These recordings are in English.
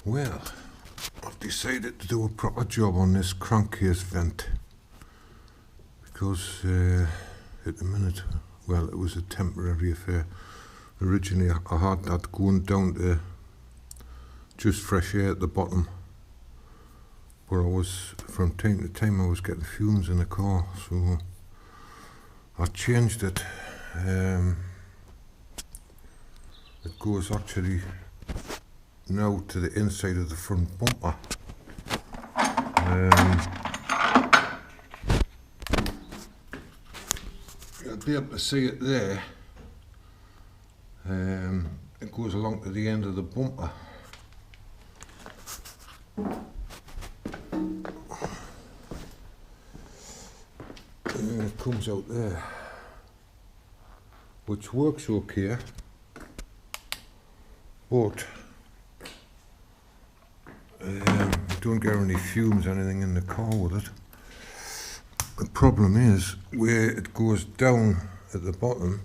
Well, I've decided to do a proper job on this crankcase vent because at the minute, well, it was a temporary affair. Originally I had that going down to just fresh air at the bottom, but from time to time I was getting fumes in the car, so I changed it. It goes actually now to the inside of the front bumper. You'll be able to see it there. It goes along to the end of the bumper. And then it comes out there, which works okay, but you don't get any fumes or anything in the car with it. The problem is where it goes down at the bottom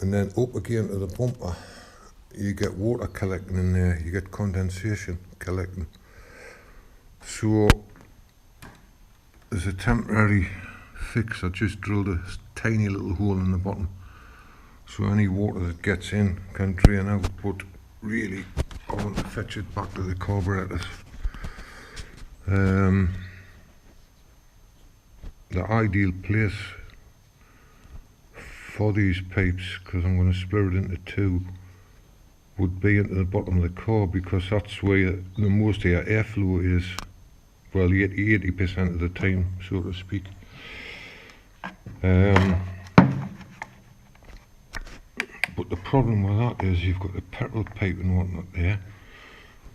and then up again to the bumper, you get water collecting in there, you get condensation collecting. So as a temporary fix, I just drilled a tiny little hole in the bottom so any water that gets in can drain out, but really I want to fetch it back to the carburetors. The ideal place for these pipes, because I'm going to split it into two, would be into the bottom of the car, because that's where the most of your airflow is, well, 80% of the time, so to speak. But the problem with that is you've got the petrol pipe and whatnot there,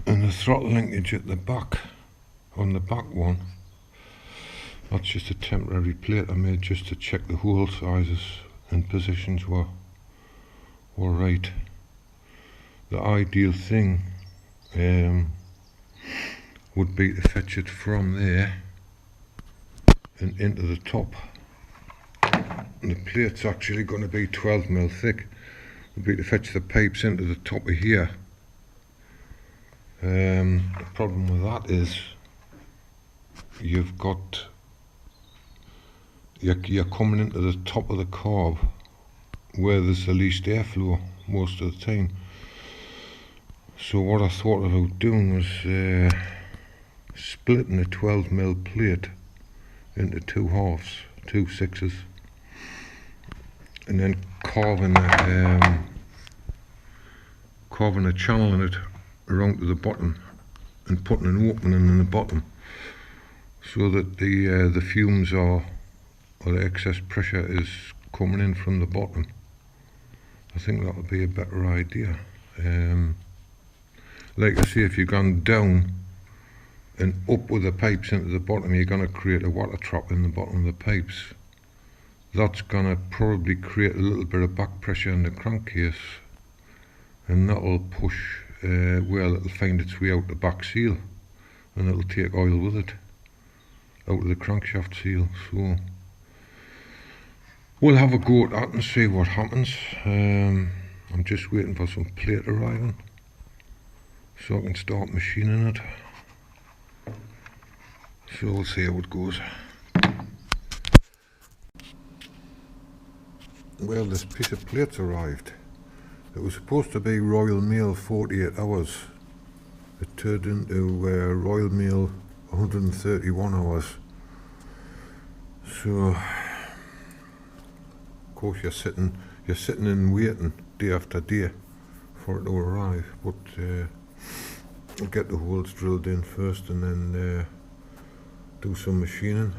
and the throttle linkage at the back, on the back one, that's just a temporary plate I made just to check the hole sizes and positions were right. The ideal thing would be to fetch it from there and into the top. And the plate's actually going to be 12mm thick. Would be to fetch the pipes into the top of here. The problem with that is you're coming into the top of the carb where there's the least airflow most of the time. So what I thought about doing was splitting a 12mm plate into two halves, two sixes, and then carving a channel in it around to the bottom and putting an opening in the bottom so that the fumes or the excess pressure is coming in from the bottom. I think that would be a better idea. Like I say, if you've gone down and up with the pipes into the bottom, you're going to create a water trap in the bottom of the pipes. That's going to probably create a little bit of back pressure in the crankcase, and that'll push, well, it'll find its way out the back seal and it'll take oil with it out of the crankshaft seal. So we'll have a go at that and see what happens. I'm just waiting for some plate arriving so I can start machining it. So we'll see how it goes. Well, this piece of plate's arrived. It was supposed to be Royal Mail 48 hours. It turned into Royal Mail 131 hours. So, of course, you're sitting and waiting day after day for it to arrive. But I'll get the holes drilled in first and then do some machining.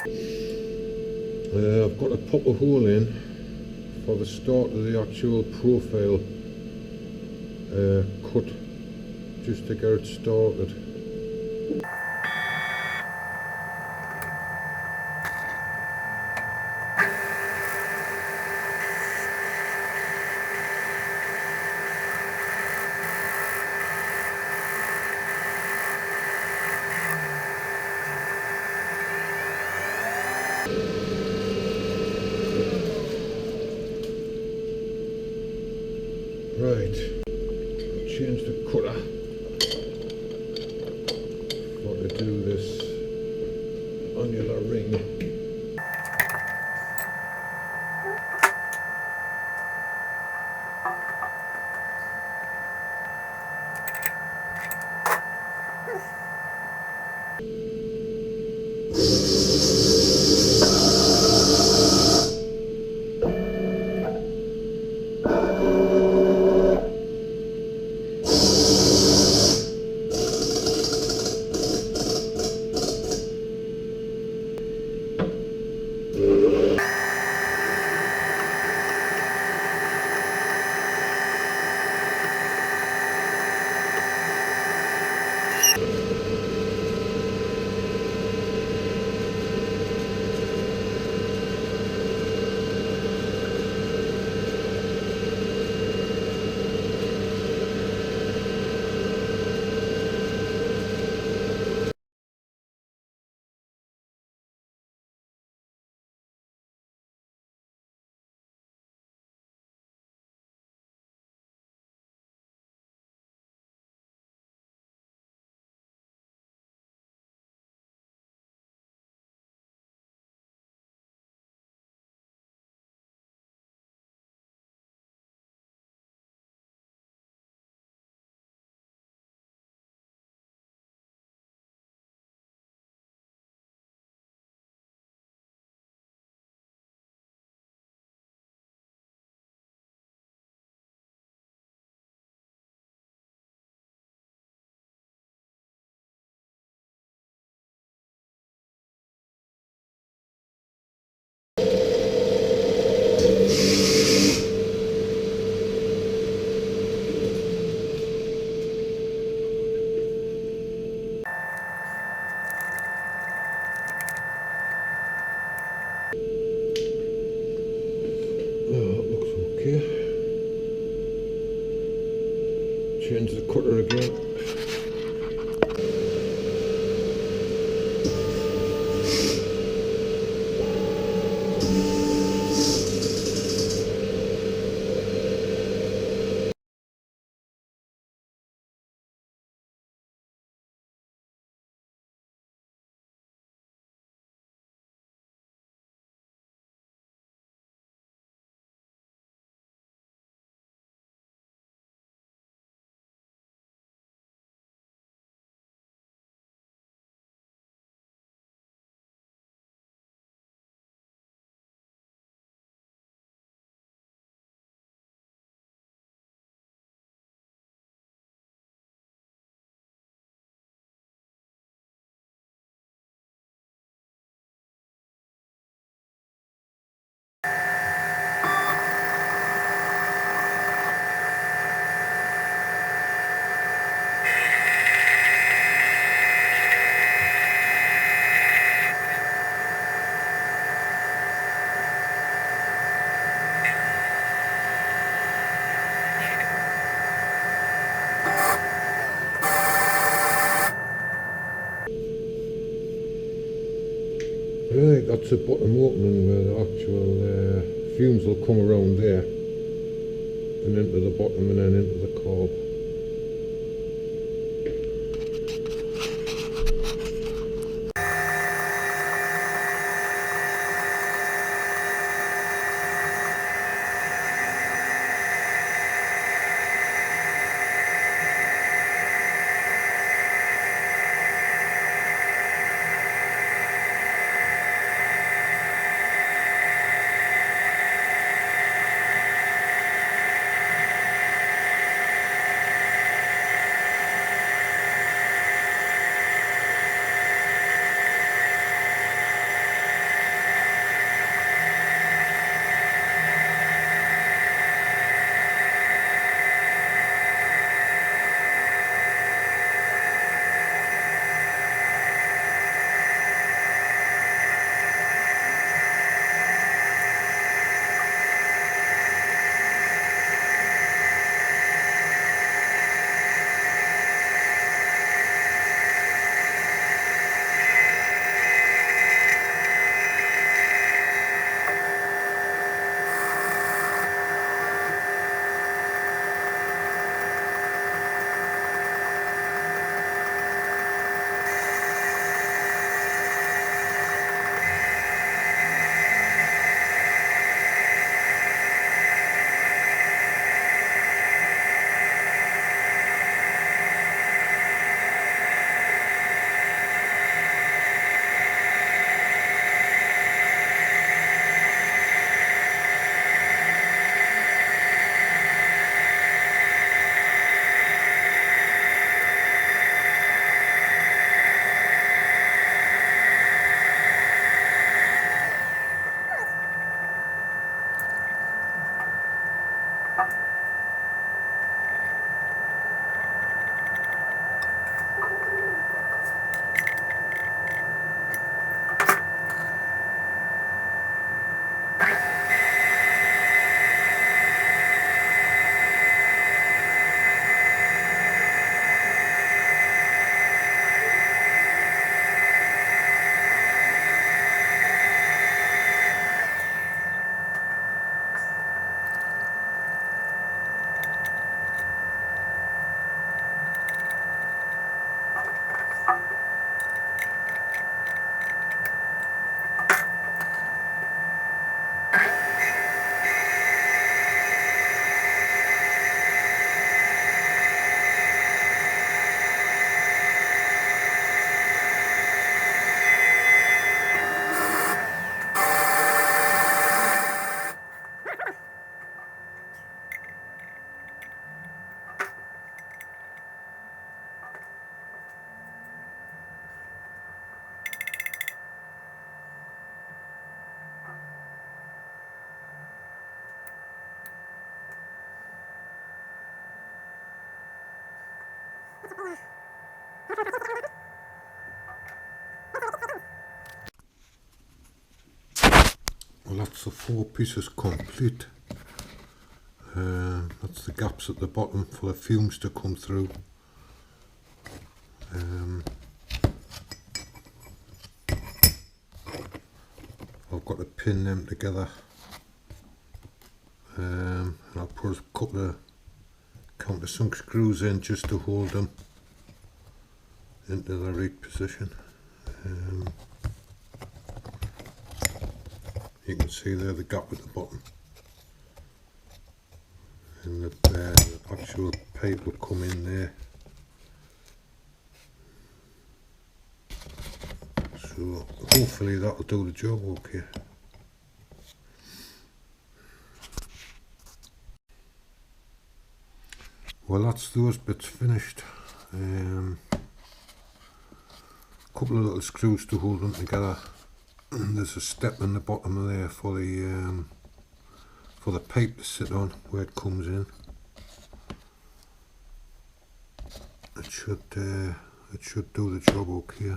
I've got to pop a hole in for the start of the actual profile cut, just to get it started. Right, I'll change the cutter for to do this annular ring. That looks okay. Change the cutter again. Right, that's the bottom opening where the actual fumes will come around there and into the bottom and then into the carb. Well, that's the 4 pieces complete. That's the gaps at the bottom for the fumes to come through. I've got to pin them together, and I'll put a couple of countersunk screws in just to hold them into the right position. You can see there the gap at the bottom, and the actual pipe will come in there. So hopefully that'll do the job okay. Well, that's those bits finished. Couple of little screws to hold them together. There's a step in the bottom of there for the pipe to sit on where it comes in. It should do the job okay.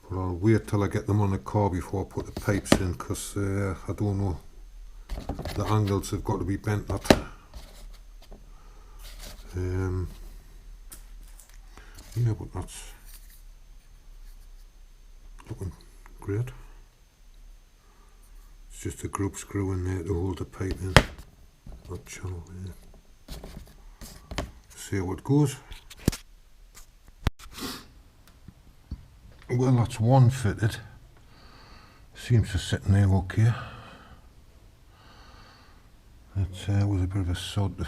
But I'll wait till I get them on the car before I put the pipes in, because I don't know, the angles have got to be bent up. Yeah, but that's looking great. It's just a group screw in there to hold the pipe in. That channel there. See how it goes. Well, that's one fitted. Seems to sit in there okay. It was a bit of a sod.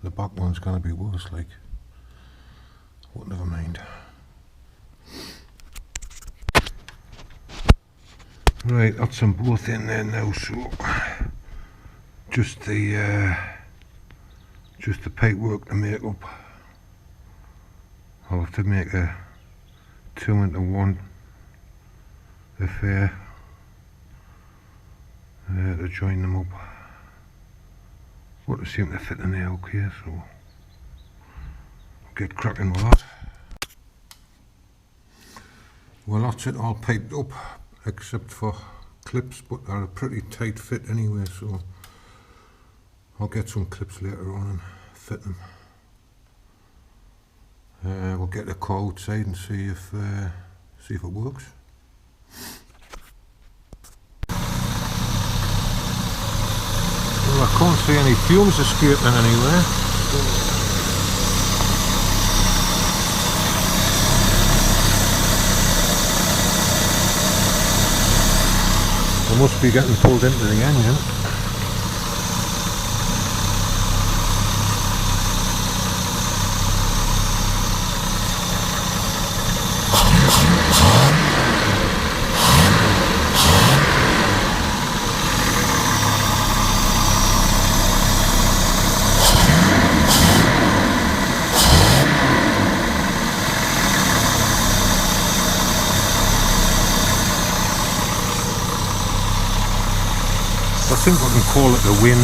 The back one's going to be worse, like. But never mind. Right, that's them both in there now, so just the pipe work to make up. I'll have to make a 2-into-1 affair to join them up. But they seem to fit in there okay, so I'll get cracking with that. Well, that's it all piped up, except for clips, but they're a pretty tight fit anyway, so I'll get some clips later on and fit them. We'll get the car outside and see if it works. Well, I can't see any fumes escaping anywhere. They must be getting pulled into the engine. I think I can call it the win.